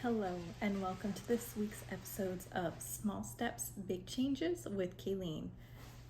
Hello, and welcome to this week's episodes of Small Steps, Big Changes with Kayleen.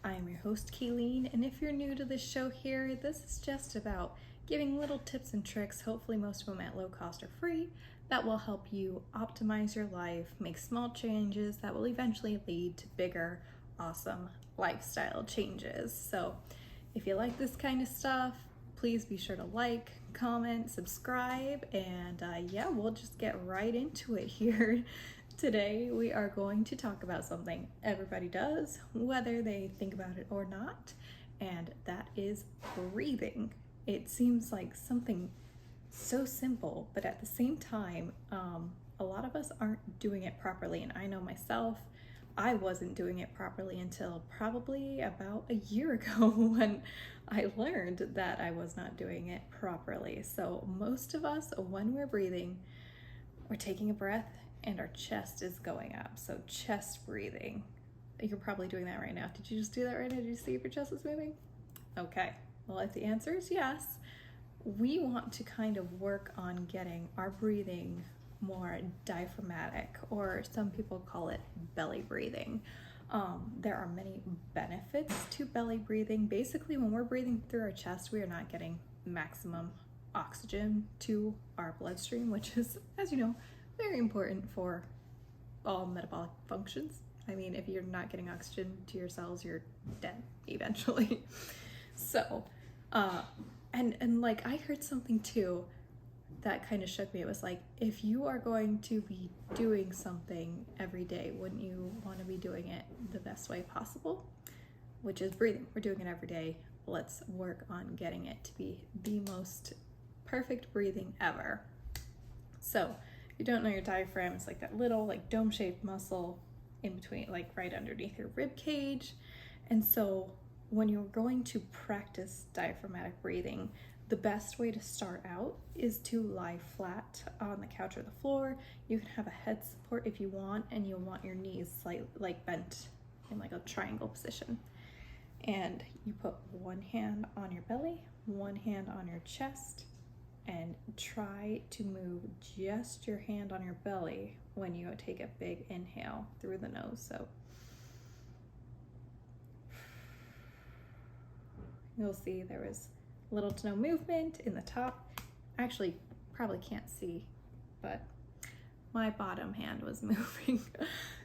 I'm your host, Kayleen, and if you're new to this show here, this is just about giving little tips and tricks, hopefully most of them at low cost or free, that will help you optimize your life, make small changes that will eventually lead to bigger, awesome lifestyle changes. So if you like this kind of stuff, please be sure to like, comment, subscribe, and we'll just get right into it here. Today we are going to talk about something everybody does, whether they think about it or not, and that is breathing. It seems like something so simple, but at the same time, a lot of us aren't doing it properly, and I know myself, I wasn't doing it properly until probably about a year ago when I learned that I was not doing it properly. So most of us, when we're breathing, we're taking a breath and our chest is going up. So chest breathing. You're probably doing that right now. Did you just do that right now? Did you see if your chest is moving? Okay. Well, if the answer is yes, we want to kind of work on getting our breathing more diaphragmatic, or some people call it belly breathing. There are many benefits to belly breathing. Basically, when we're breathing through our chest, we are not getting maximum oxygen to our bloodstream, which is, as you know, very important for all metabolic functions. I mean, if you're not getting oxygen to your cells, you're dead eventually. So, and like I heard something too that kind of shook me. It was like, if you are going to be doing something every day, wouldn't you want to be doing it the best way possible? Which is breathing. We're doing it every day. Let's work on getting it to be the most perfect breathing ever. So, if you don't know, your diaphragm is like that little like dome-shaped muscle in between, like right underneath your rib cage. And so when you're going to practice diaphragmatic breathing, the best way to start out is to lie flat on the couch or the floor. You can have a head support if you want, and you'll want your knees slightly like bent in like a triangle position. And you put one hand on your belly, one hand on your chest, and try to move just your hand on your belly when you take a big inhale through the nose. So you'll see there was little to no movement in the top. Actually, probably can't see, but my bottom hand was moving.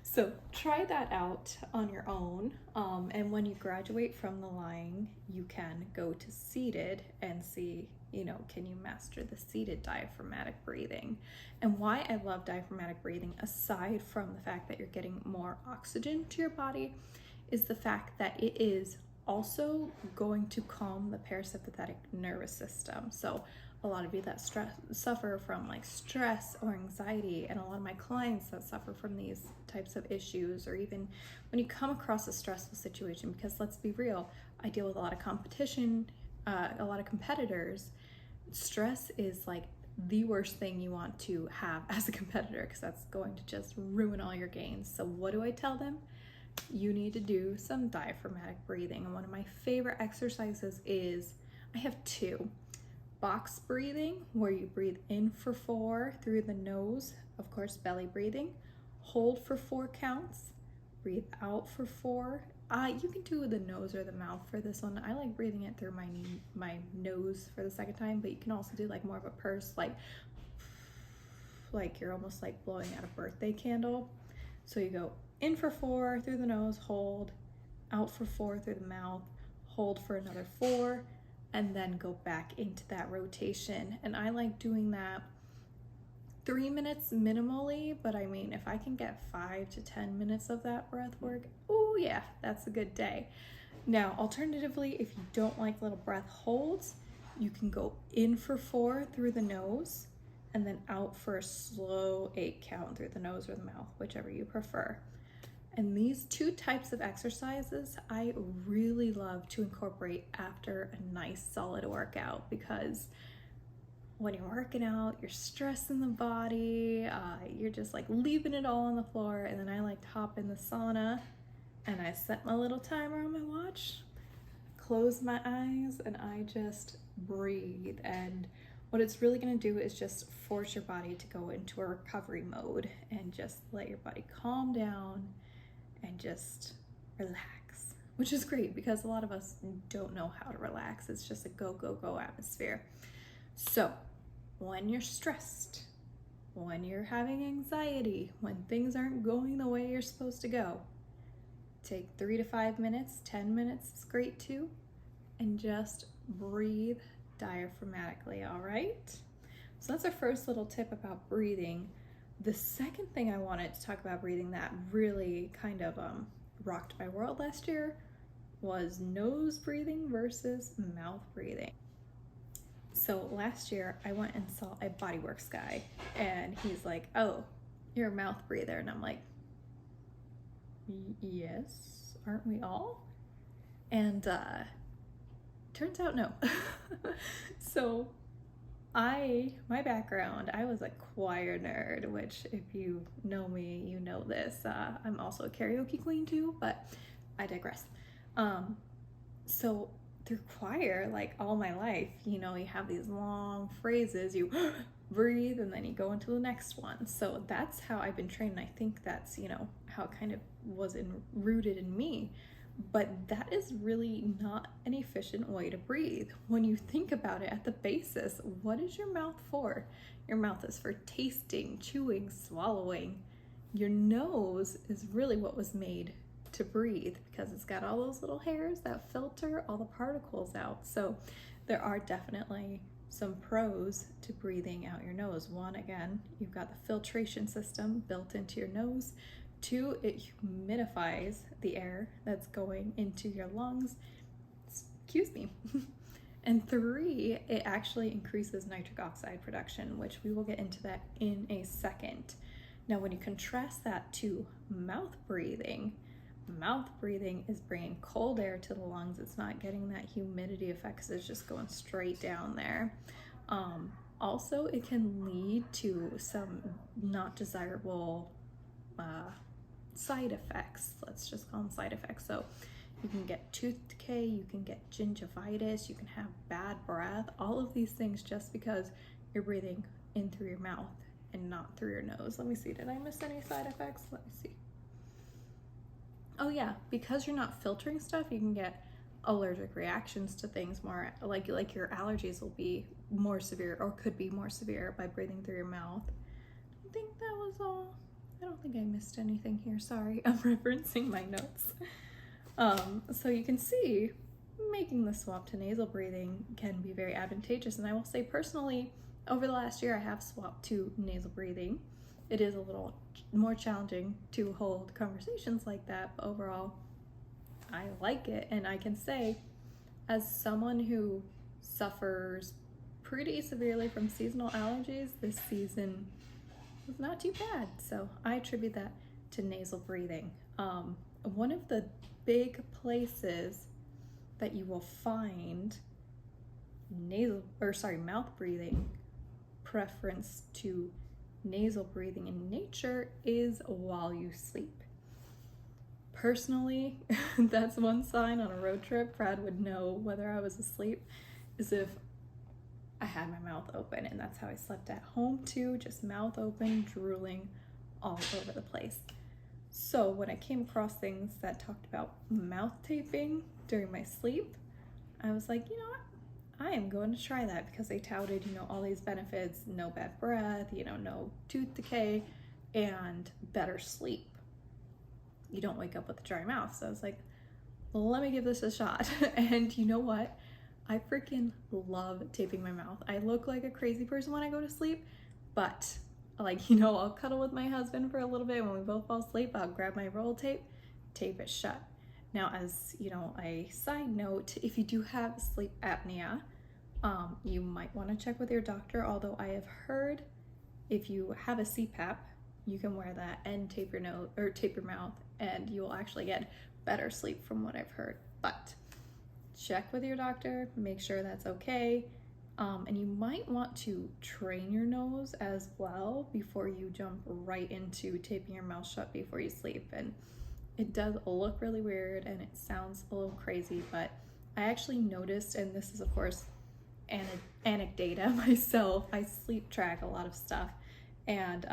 So try that out on your own. And when you graduate from the lying, you can go to seated and see, can you master the seated diaphragmatic breathing? And why I love diaphragmatic breathing, aside from the fact that you're getting more oxygen to your body, is the fact that it is also going to calm the parasympathetic nervous system. So a lot of you that suffer from like stress or anxiety, and a lot of my clients that suffer from these types of issues, or even when you come across a stressful situation, because let's be real, I deal with a lot of competition, a lot of competitors. Stress is like the worst thing you want to have as a competitor, because that's going to just ruin all your gains. So what do I tell them? You need to do some diaphragmatic breathing. And one of my favorite exercises is, I have two. Box breathing, where you breathe in for 4 through the nose, of course, belly breathing. Hold for 4 counts. Breathe out for 4. You can do the nose or the mouth for this one. I like breathing it through my nose for the second time, but you can also do like more of a purse, like you're almost like blowing out a birthday candle. So you go in for 4 through the nose, hold, out for 4 through the mouth, hold for another 4, and then go back into that rotation. And I like doing that 3 minutes minimally, but I mean, if I can get 5 to 10 minutes of that breath work, oh yeah, that's a good day. Now, alternatively, if you don't like little breath holds, you can go in for 4 through the nose, and then out for a slow 8 count through the nose or the mouth, whichever you prefer. And these two types of exercises I really love to incorporate after a nice solid workout, because when you're working out, you're stressing the body, you're just like leaving it all on the floor. And then I like to hop in the sauna, and I set my little timer on my watch, close my eyes, and I just breathe. And what it's really going to do is just force your body to go into a recovery mode and just let your body calm down and just relax, which is great because a lot of us don't know how to relax. It's just a go, go, go atmosphere. So when you're stressed, when you're having anxiety, when things aren't going the way you're supposed to go, take 3 to 5 minutes, 10 minutes is great too, and just breathe diaphragmatically, all right? So that's our first little tip about breathing. The second thing I wanted to talk about breathing that really kind of rocked my world last year was nose breathing versus mouth breathing. So last year I went and saw a Bodyworks guy, and he's like, "Oh, you're a mouth breather," and I'm like, "Yes, aren't we all?" And turns out no. So my background, I was a choir nerd, which if you know me, you know this. I'm also a karaoke queen too, but I digress. So through choir, like all my life, you have these long phrases, you breathe, and then you go into the next one. So that's how I've been trained. And I think that's, how it kind of was rooted in me. But that is really not an efficient way to breathe. When you think about it at the basis, what is your mouth for? Your mouth is for tasting, chewing, swallowing. Your nose is really what was made to breathe because it's got all those little hairs that filter all the particles out. So there are definitely some pros to breathing out your nose. One, again, you've got the filtration system built into your nose. 2, it humidifies the air that's going into your lungs. Excuse me. And 3, it actually increases nitric oxide production, which we will get into that in a second. Now, when you contrast that to mouth breathing is bringing cold air to the lungs. It's not getting that humidity effect because it's just going straight down there. Also, it can lead to some not desirable side effects. Let's just call them side effects. So you can get tooth decay, you can get gingivitis, you can have bad breath, all of these things just because you're breathing in through your mouth and not through your nose. Let me see, did I miss any side effects? Let me see. Oh yeah, because you're not filtering stuff, you can get allergic reactions to things more, like your allergies will be more severe or could be more severe by breathing through your mouth. I think that was all. I don't think I missed anything here. Sorry, I'm referencing my notes. So you can see making the swap to nasal breathing can be very advantageous. And I will say personally, over the last year, I have swapped to nasal breathing. It is a little more challenging to hold conversations like that, but overall, I like it. And I can say, as someone who suffers pretty severely from seasonal allergies, this season was not too bad. So I attribute that to nasal breathing. One of the big places that you will find mouth breathing preference to nasal breathing in nature is while you sleep. Personally, that's one sign on a road trip Brad would know whether I was asleep, is if I had my mouth open, and that's how I slept at home too, just mouth open, drooling all over the place. So when I came across things that talked about mouth taping during my sleep, I was like, you know what? I am going to try that because they touted, all these benefits, no bad breath, no tooth decay, and better sleep. You don't wake up with a dry mouth. So I was like, let me give this a shot. And you know what? I freaking love taping my mouth. I look like a crazy person when I go to sleep, but I'll cuddle with my husband for a little bit. When we both fall asleep, I'll grab my roll tape it shut. Now, as a side note, if you do have sleep apnea, you might want to check with your doctor. Although I have heard if you have a CPAP, you can wear that and tape your nose or tape your mouth, and you will actually get better sleep from what I've heard. But check with your doctor, make sure that's okay. And you might want to train your nose as well before you jump right into taping your mouth shut before you sleep. And it does look really weird and it sounds a little crazy, but I actually noticed, and this is of course anecdata myself. I sleep track a lot of stuff, and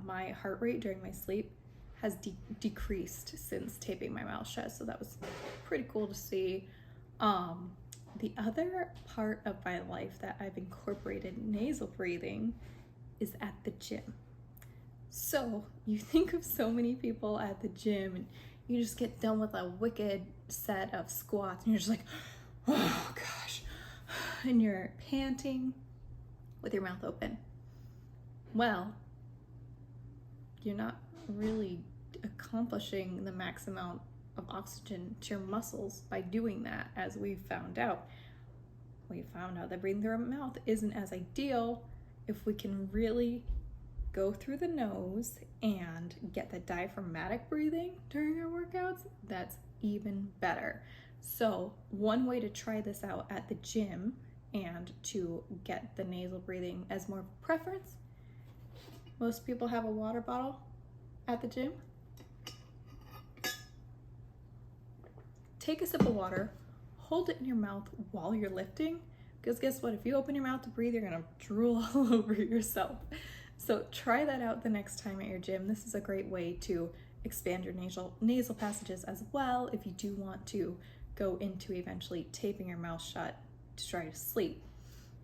my heart rate during my sleep has decreased since taping my mouth shut, so that was pretty cool to see. The other part of my life that I've incorporated nasal breathing is at the gym. So you think of so many people at the gym and you just get done with a wicked set of squats and you're just like, oh gosh, and you're panting with your mouth open. Well, you're not really accomplishing the max amount of oxygen to your muscles by doing that, as we found out. We found out that breathing through our mouth isn't as ideal. If we can really go through the nose and get the diaphragmatic breathing during our workouts, that's even better. So one way to try this out at the gym and to get the nasal breathing as more of a preference, most people have a water bottle at the gym. Take a sip of water, hold it in your mouth while you're lifting, because guess what? If you open your mouth to breathe, you're gonna drool all over yourself. So try that out the next time at your gym. This is a great way to expand your nasal passages as well if you do want to go into eventually taping your mouth shut to try to sleep.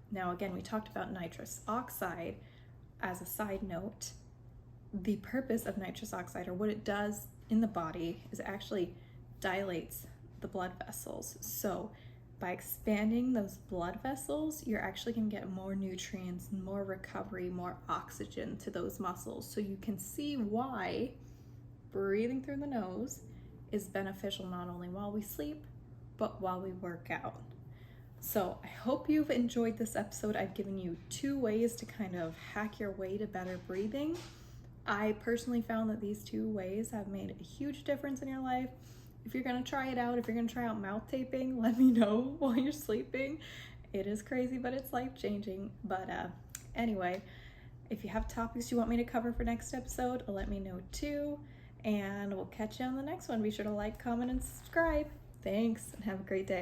Now again, we talked about nitrous oxide. As a side note, the purpose of nitrous oxide, or what it does in the body, is it actually dilates the blood vessels. So by expanding those blood vessels, you're actually going to get more nutrients, more recovery, more oxygen to those muscles. So you can see why breathing through the nose is beneficial not only while we sleep, but while we work out. So I hope you've enjoyed this episode. I've given you 2 ways to kind of hack your way to better breathing. I personally found that these 2 ways have made a huge difference in your life. If you're gonna try it out, if you're gonna try out mouth taping, let me know while you're sleeping. It is crazy, but it's life-changing. But anyway, if you have topics you want me to cover for next episode, let me know too. And we'll catch you on the next one. Be sure to like, comment, and subscribe. Thanks, and have a great day.